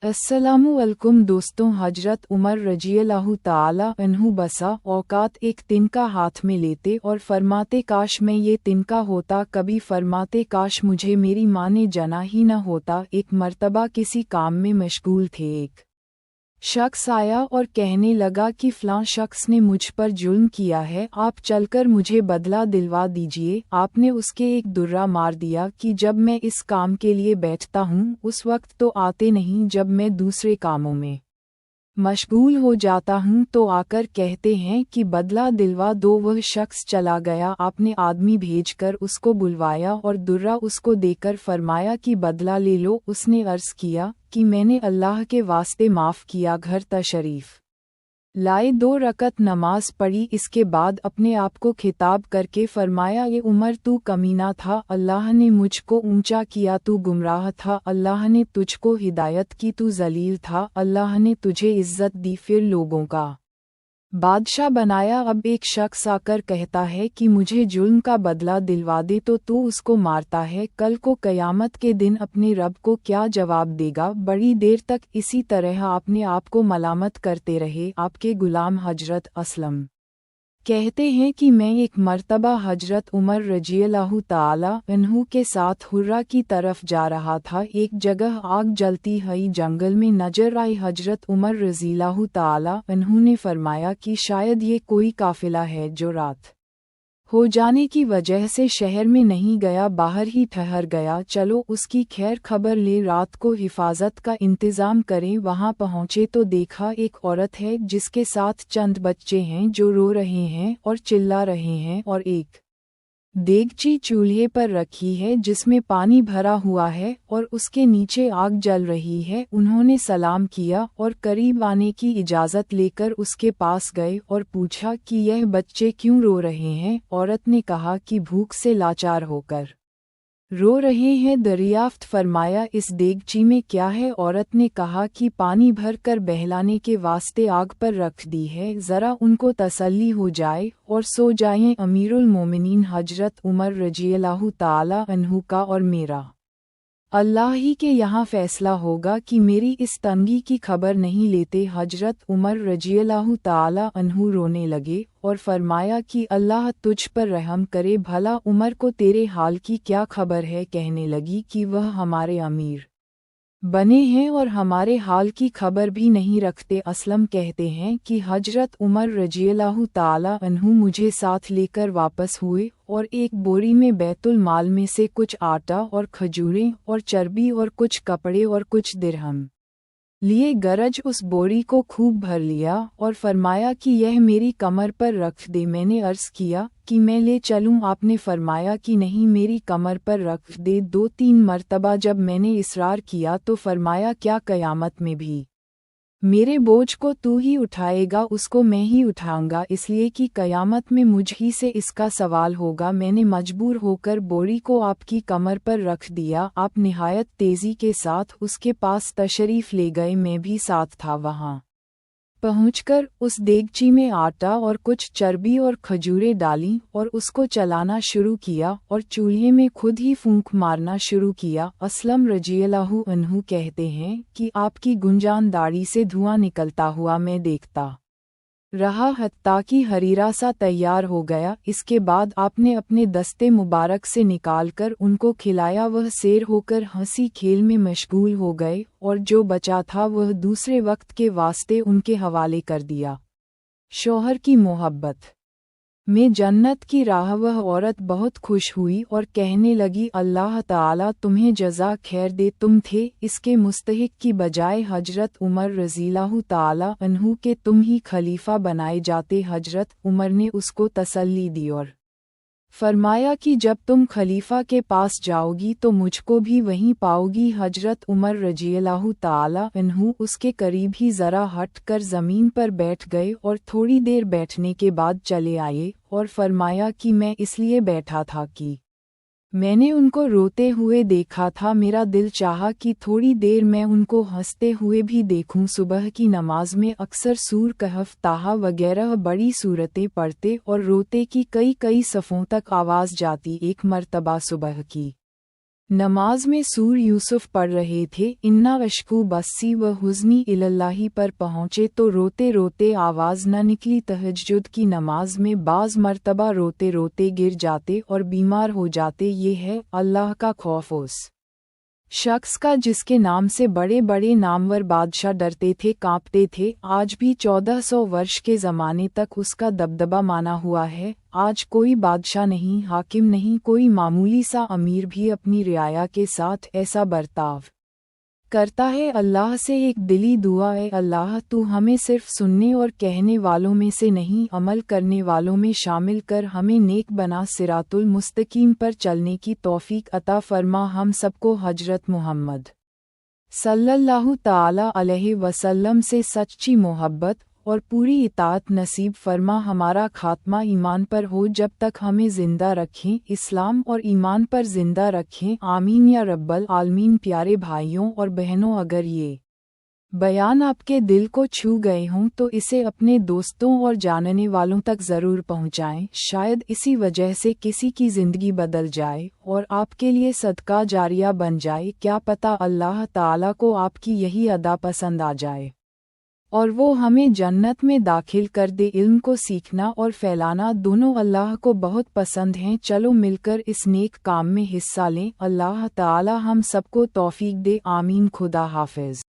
अस्सलामुअलैकुम दोस्तों, हजरत उमर रज़ियल्लाहु ताला अन्हु बसा औकात एक तिनका हाथ में लेते और फरमाते काश मैं ये तिनका होता, कभी फरमाते काश मुझे मेरी माँ ने जना ही न होता। एक मर्तबा किसी काम में मशगूल थे, एक शख्स आया और कहने लगा कि फ़लाँ शख्स ने मुझ पर जुल्म किया है, आप चलकर मुझे बदला दिलवा दीजिए। आपने उसके एक दुर्रा मार दिया कि जब मैं इस काम के लिए बैठता हूँ उस वक्त तो आते नहीं, जब मैं दूसरे कामों में मशगूल हो जाता हूँ तो आकर कहते हैं कि बदला दिलवा दो। वह शख्स चला गया, आपने आदमी भेजकर उसको बुलवाया और दुर्रा उसको देकर फरमाया कि बदला ले लो। उसने अर्ज़ किया कि मैंने अल्लाह के वास्ते माफ़ किया, घर तशरीफ़ लाए, 2 रकत नमाज पढ़ी। इसके बाद अपने आप को खिताब करके फरमाया, ये उमर तू कमीना था, अल्लाह ने मुझको ऊंचा किया, तू गुमराह था, अल्लाह ने तुझको हिदायत की, तू जलील था, अल्लाह ने तुझे इज्जत दी, फिर लोगों का बादशाह बनाया। अब एक शख्स आकर कहता है कि मुझे जुल्म का बदला दिलवा दे तो तू उसको मारता है, कल को क़यामत के दिन अपने रब को क्या जवाब देगा। बड़ी देर तक इसी तरह आपने आप को मलामत करते रहे। आपके गुलाम हजरत असलम कहते हैं कि मैं एक मर्तबा हजरत उमर रज़ियल्लाहु ताला अन्हु के साथ हुर्रा की तरफ जा रहा था। एक जगह आग जलती हुई जंगल में नजर आई। हजरत उमर रज़ियल्लाहु ताला अन्हु ने फरमाया कि शायद ये कोई काफिला है जो रात हो जाने की वजह से शहर में नहीं गया, बाहर ही ठहर गया, चलो उसकी खैर खबर ले, रात को हिफाजत का इंतज़ाम करें। वहां पहुंचे तो देखा एक औरत है जिसके साथ चंद बच्चे हैं जो रो रहे हैं और चिल्ला रहे हैं, और एक देगची चूल्हे पर रखी है जिसमें पानी भरा हुआ है और उसके नीचे आग जल रही है। उन्होंने सलाम किया और करीब आने की इजाज़त लेकर उसके पास गए और पूछा कि यह बच्चे क्यों रो रहे हैं। औरत ने कहा कि भूख से लाचार होकर रो रहे हैं। दरियाफ्त फरमाया, इस देगची में क्या है? औरत ने कहा कि पानी भर कर बहलाने के वास्ते आग पर रख दी है, ज़रा उनको तसल्ली हो जाए और सो जाएं। अमीरुल मोमिनीन हजरत उमर रज़ियल्लाहु ताला अन्हु का और मेरा अल्लाह ही के यहाँ फ़ैसला होगा कि मेरी इस तंगी की खबर नहीं लेते। हजरत उमर रज़ियल्लाहु ताला अन्हु रोने लगे और फरमाया कि अल्लाह तुझ पर रहम करे, भला उमर को तेरे हाल की क्या खबर है? कहने लगी कि वह हमारे अमीर बने हैं और हमारे हाल की खबर भी नहीं रखते। असलम कहते हैं कि हजरत उमर रज़ियल्लाहु ताला अन्हु मुझे साथ लेकर वापस हुए और एक बोरी में बैतुल माल में से कुछ आटा और खजूरें और चर्बी और कुछ कपड़े और कुछ दिरहम लिए। गरज उस बोरी को खूब भर लिया और फरमाया कि यह मेरी कमर पर रख दे। मैंने अर्ज़ किया कि मैं ले चलूं। आपने फरमाया कि नहीं, मेरी कमर पर रख दे। 2-3 मर्तबा जब मैंने इसरार किया तो फरमाया, क्या क़यामत में भी मेरे बोझ को तू ही उठाएगा? उसको मैं ही उठाऊंगा, इसलिए कि क़यामत में मुझ ही से इसका सवाल होगा। मैंने मजबूर होकर बोरी को आपकी कमर पर रख दिया। आप निहायत तेज़ी के साथ उसके पास तशरीफ़ ले गए, मैं भी साथ था। वहाँ पहुंचकर उस देगची में आटा और कुछ चर्बी और खजूरें डालीं और उसको चलाना शुरू किया और चूल्हे में खुद ही फूंक मारना शुरू किया। असलम रज़ियल्लाहु अन्हु कहते हैं कि आपकी गुंजान दाढ़ी से धुआं निकलता हुआ मैं देखता रहा हत्ता कि हरीरा सा तैयार हो गया। इसके बाद आपने अपने दस्ते मुबारक से निकालकर उनको खिलाया। वह सैर होकर हंसी खेल में मशगूल हो गए और जो बचा था वह दूसरे वक्त के वास्ते उनके हवाले कर दिया। शौहर की मोहब्बत में जन्नत की राह। वह औरत बहुत खुश हुई और कहने लगी, अल्लाह ताला तुम्हें जज़ा खैर दे, तुम थे इसके मुस्तहिक की बजाय हजरत उमर रज़ियल्लाहु ताला अन्हु के तुम ही खलीफा बनाए जाते। हजरत उमर ने उसको तसल्ली दी और फरमाया कि जब तुम खलीफा के पास जाओगी तो मुझको भी वहीं पाओगी। हजरत उमर रज़ियल्लाहु ताला अन्हु उसके करीब ही ज़रा हट कर ज़मीन पर बैठ गए और थोड़ी देर बैठने के बाद चले आए और फरमाया कि मैं इसलिए बैठा था कि मैंने उनको रोते हुए देखा था, मेरा दिल चाहा कि थोड़ी देर मैं उनको हंसते हुए भी देखूं। सुबह की नमाज में अक्सर सूर कहफ, ताहा वगैरह बड़ी सूरतें पढ़ते और रोते की कई सफ़ों तक आवाज़ जाती। एक मर्तबा सुबह की नमाज में सूर यूसुफ पढ़ रहे थे। इन्ना अश्कू बस्सी व हुज़्नी इलल्लाही पर पहुँचे तो रोते रोते आवाज़ न निकली। तहज्जुद की नमाज में बाज़ मर्तबा रोते रोते गिर जाते और बीमार हो जाते। ये है अल्लाह का खौफ उस शख्स का जिसके नाम से बड़े बड़े नामवर बादशाह डरते थे, कांपते थे। आज भी 1400 वर्ष के ज़माने तक उसका दबदबा माना हुआ है। आज कोई बादशाह नहीं, हाकिम नहीं, कोई मामूली सा अमीर भी अपनी रियाया के साथ ऐसा बर्ताव करता है। अल्लाह से एक दिली दुआ है, अल्लाह तू हमें सिर्फ सुनने और कहने वालों में से नहीं, अमल करने वालों में शामिल कर, हमें नेक बना, सिरातुल मुस्तकीम पर चलने की तौफीक अता फरमा। हम सबको हजरत मोहम्मद सल्लल्लाहु ताला अलैहि वसल्लम से सच्ची मोहब्बत और पूरी इताअत नसीब फरमा। हमारा खात्मा ईमान पर हो, जब तक हमें जिंदा रखें, इस्लाम और ईमान पर जिंदा रखें। आमीन या रब्बल आलमीन। प्यारे भाइयों और बहनों, अगर ये बयान आपके दिल को छू गए हों तो इसे अपने दोस्तों और जानने वालों तक ज़रूर पहुंचाएं। शायद इसी वजह से किसी की ज़िंदगी बदल जाए और आपके लिए सदका जारिया बन जाए। क्या पता अल्लाह ताला को आपकी यही अदा पसंद आ जाए और वो हमें जन्नत में दाखिल कर दे। इल्म को सीखना और फैलाना दोनों अल्लाह को बहुत पसंद हैं। चलो मिलकर इस नेक काम में हिस्सा लें। अल्लाह ताला हम सबको तौफीक दे। आमीन। खुदा हाफिज।